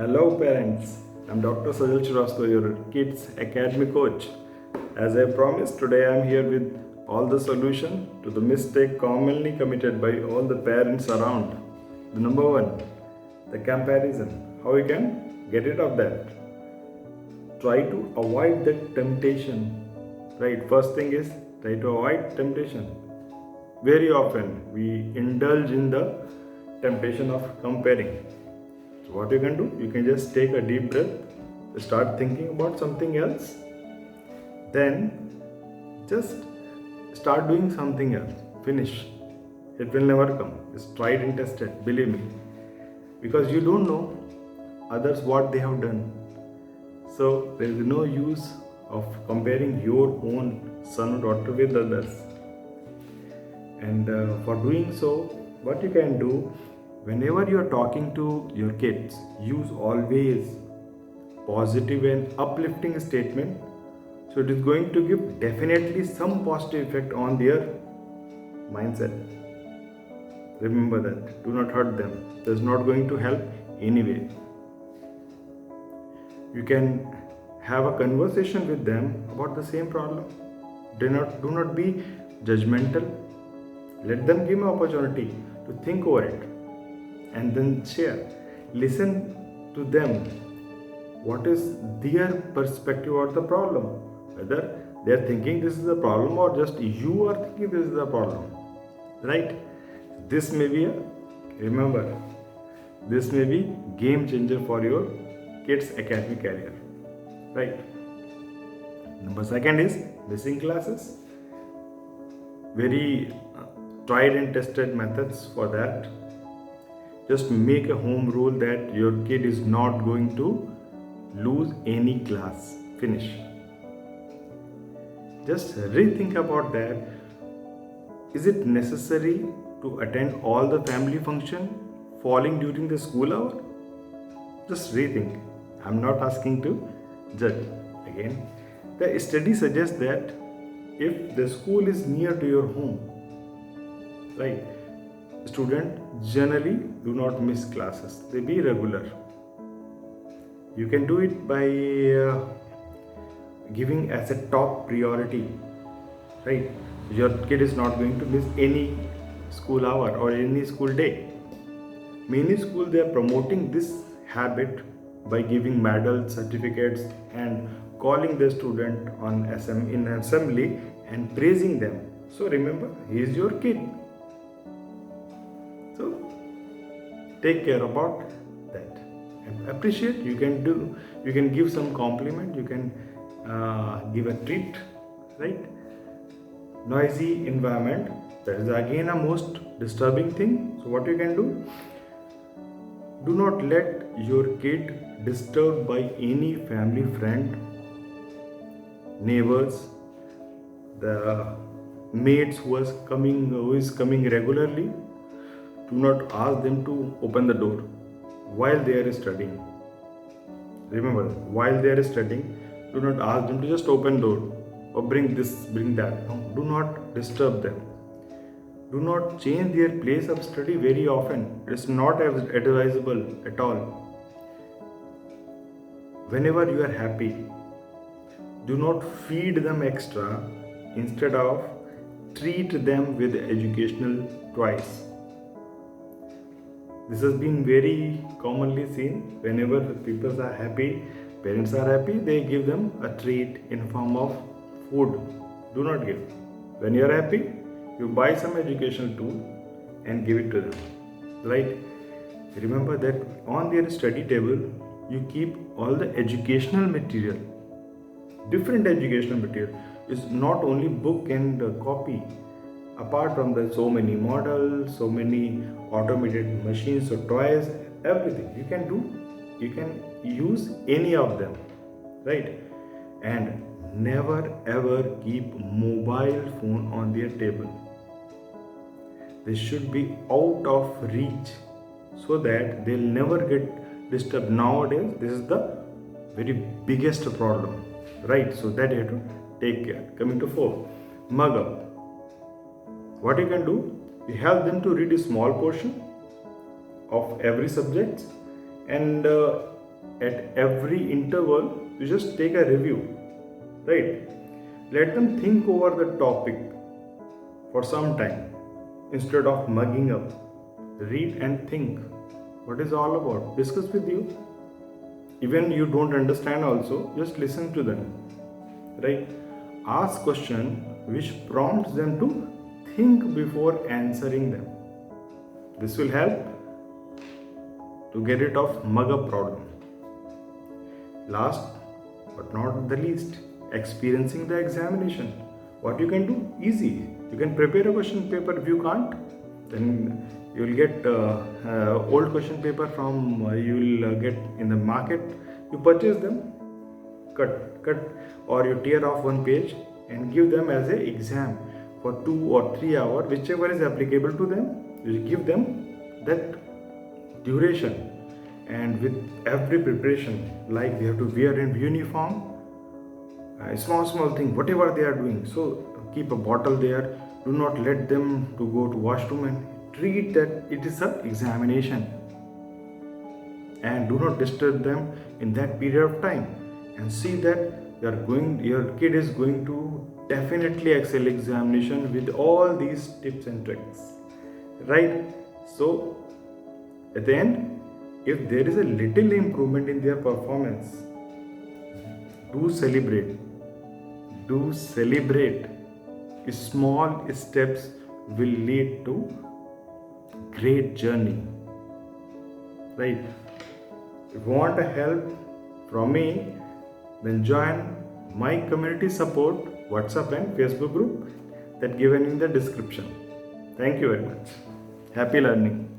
Hello parents, I'm Dr. Sajal Churastho, your kids academy coach. As I promised, today I'm here with all the solution to the mistake commonly committed by all the parents around. The number one, the comparison. How you can get rid of that? Try to avoid the temptation. Right, first thing is try to avoid temptation. Very often we indulge in the temptation of comparing. So what you can do, you can just take a deep breath, start thinking about something else, then just start doing something else. Finish. It will never come. It's tried and tested, believe me. Because you don't know others what they have done. So there is no use of comparing your own son or daughter with others. And for doing so, what you can do, whenever you are talking to your kids, use always positive and uplifting statement. So it is going to give definitely some positive effect on their mindset. Remember that. Do not hurt them. It is not going to help anyway. You can have a conversation with them about the same problem. Do not be judgmental. Let them give an opportunity to think over it and then share. Listen to them. What is their perspective of the problem? Whether they are thinking this is the problem or just you are thinking this is the problem. Right? This may be this may be game changer for your kids' academic career. Right? Number second is missing classes. Very tried and tested methods for that. Just make a home rule that your kid is not going to lose any class. Finish. Just rethink about that. Is it necessary to attend all the family function falling during the school hour? Just rethink. I'm not asking to judge. Again, the study suggests that if the school is near to your home, right, students generally do not miss classes. They be regular. You can do it by giving as a top priority, right? Your kid is not going to miss any school hour or any school day. Many schools, they are promoting this habit by giving medals, certificates, and calling the student in assembly and praising them. So remember, he is your kid. So take care about that and appreciate. You can give some compliment, you can give a treat, right? Noisy environment, that is again a most disturbing thing. So what you can do not let your kid disturbed by any family friend, neighbors, the mates who is coming regularly. Do not ask them to open the door while they are studying. Remember, while they are studying, do not ask them to just open door or bring this, bring that. No, do not disturb them. Do not change their place of study very often. It is not advisable at all. Whenever you are happy, do not feed them extra. Instead of, treat them with educational toys. This has been very commonly seen. Whenever people are happy, parents are happy, they give them a treat in form of food. Do not give. When you are happy, you buy some educational tool and give it to them. Right? Remember that on their study table, you keep all the educational material. Different educational material is not only book and copy. Apart from the so many models, so many automated machines or toys, everything you can use any of them, right? And never ever keep mobile phone on their table. They should be out of reach so that they'll never get disturbed. Nowadays, this is the very biggest problem, right? So that you have to take care. Coming to 4, mug up. What you can do, you help them to read a small portion of every subject and at every interval, you just take a review, right? Let them think over the topic for some time instead of mugging up. Read and think what is all about. Discuss with you. Even you don't understand also, just listen to them, right? Ask question which prompts them to think before answering them. This will help to get rid of mug up problem. Last but not the least, experiencing the examination. What you can do? Easy. You can prepare a question paper. If you can't, then you will get old question paper from you will get in the market. You purchase them, cut, or you tear off one page and give them as an exam for 2 or 3 hours, whichever is applicable to them. You give them that duration, and with every preparation, like they have to wear a uniform, small thing, whatever they are doing. So keep a bottle there. Do not let them to go to washroom and treat that it is an examination, and do not disturb them in that period of time, and see that your kid is going to definitely excel examination with all these tips and tricks, right? So at the end, if there is a little improvement in their performance, do celebrate. Small steps will lead to great journey, right? If you want help from me, then join my community support WhatsApp and Facebook group that given in the description. Thank you very much. Happy learning.